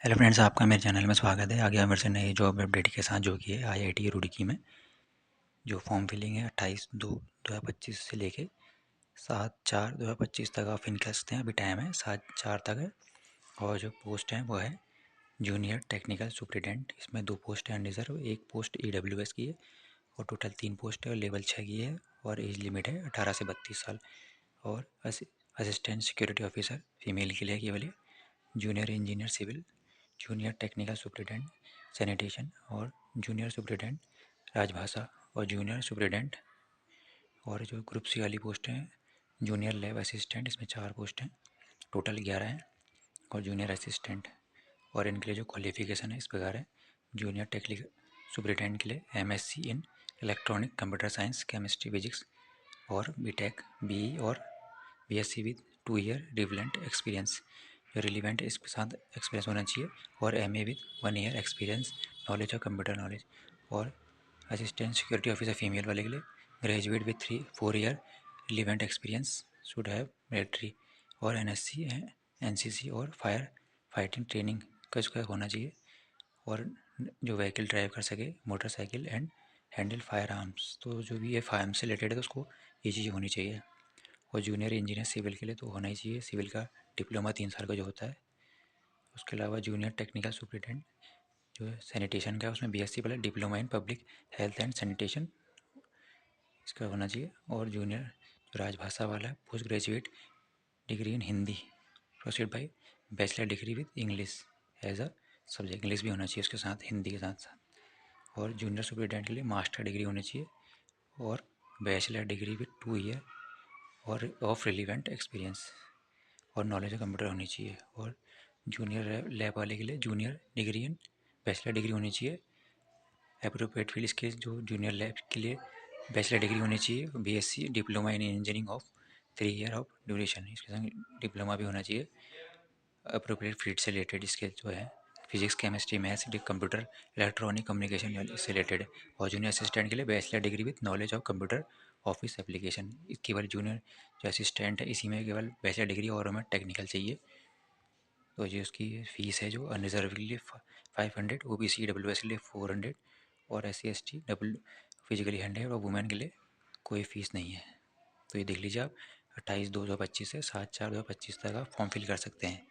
Hello friends, आपका मेरे channel में स्वागत है। आगे मेरे से नई जॉब अपडेट के साथ जो कि है आईआईटी रुड़की में जो फॉर्म फिलिंग है 28/2/2025 से लेके 7/4/2025 तक आप फिल कर सकते हैं। अभी टाइम है 7/4 तक है। और जो पोस्ट है वो है जूनियर टेक्निकल सुपरिटेंडेंट। इसमें 2 पोस्ट हैं अनरिजर्व, एक पोस्ट ईडब्ल्यूएस की है और टोटल 3 पोस्ट है और लेवल 6 की है और एज लिमिट है 18 से 32 साल। और असिस्टेंट सिक्योरिटी ऑफिसर फीमेल के लिए केवल है। Junior engineer civil, junior technical superintendent sanitation और जूनियर सुपरिटेंडेंट राजभाषा और जूनियर सुपरिटेंडेंट। और जो ग्रुप सी वाली पोस्ट हैं जूनियर लैब असिस्टेंट, इसमें 4 पोस्ट हैं, टोटल 11 हैं। और जूनियर असिस्टेंट और इनके लिए जो क्वालिफिकेशन है इस प्रकार है। जूनियर टेक्निकल सुपरिटेंडेंट के लिए MSc in electronic computer science chemistry physics और बीटेक बीई और BSc with 2 year relevant experience, जो रिलेवेंट इसके साथ एक्सपीरियंस होना चाहिए। और MA with 1 year experience knowledge of computer knowledge. और असिस्टेंट सिक्योरिटी ऑफिसर फीमेल वाले के लिए graduate with 4 year relevant experience should have military और एनएससी एनसीसी और फायर फाइटिंग ट्रेनिंग का इसका होना चाहिए। और जो व्हीकल ड्राइव कर सके, motorcycle and handle fire arms, तो जो भी ये फायर आर्म्स से रिलेटेड है तो उसको ये चीज़ होनी चाहिए। और जूनियर इंजीनियर सिविल के लिए तो होना ही चाहिए सिविल का डिप्लोमा 3 साल का जो होता है। उसके अलावा जूनियर टेक्निकल सुपरिटेंडेंट जो है सैनिटेशन का, उसमें BSc plus diploma in public health and sanitation इसका होना चाहिए। और जूनियर जो राजभाषा वाला है post graduate degree in Hindi proceed by bachelor degree with English as a subject, English भी होना चाहिए उसके साथ, हिंदी के साथ साथ। और जूनियर सुपरिटेंडेंट के लिए मास्टर डिग्री होनी चाहिए और बैचलर डिग्री विद 2 ईयर और ऑफ रिलीवेंट एक्सपीरियंस और नॉलेज ऑफ कंप्यूटर होनी चाहिए। और जूनियर लैब वाले के लिए junior degree in bachelor degree होनी चाहिए अप्रोप्रिएट फील्ड। इसके जो जूनियर लैब के लिए बैचलर डिग्री होनी चाहिए BSc diploma in engineering of 3 year of duration, इसके संग डिप्लोमा भी होना चाहिए अप्रोप्रिएट फील्ड से रिलेटेड। इसके जो है physics chemistry maths computer electronic communication से रिलेटेड है। और जूनियर असिस्टेंट के लिए bachelor degree with knowledge of computer office application. केवल जूनियर जो असिस्टेंट है इसी में केवल बैचलर डिग्री और हमें टेक्निकल चाहिए। तो ये उसकी फ़ीस है जो अनरिजर्व के लिए 500, ओबीसी डब्ल्यूएस के लिए 400 और एससी एसटी डबल फिजिकली 100 और वुमेन के लिए कोई फ़ीस नहीं है। तो ये देख लीजिए आप 28/2/2025 से 7/4/2025 तक आप फॉर्म फिल कर सकते हैं।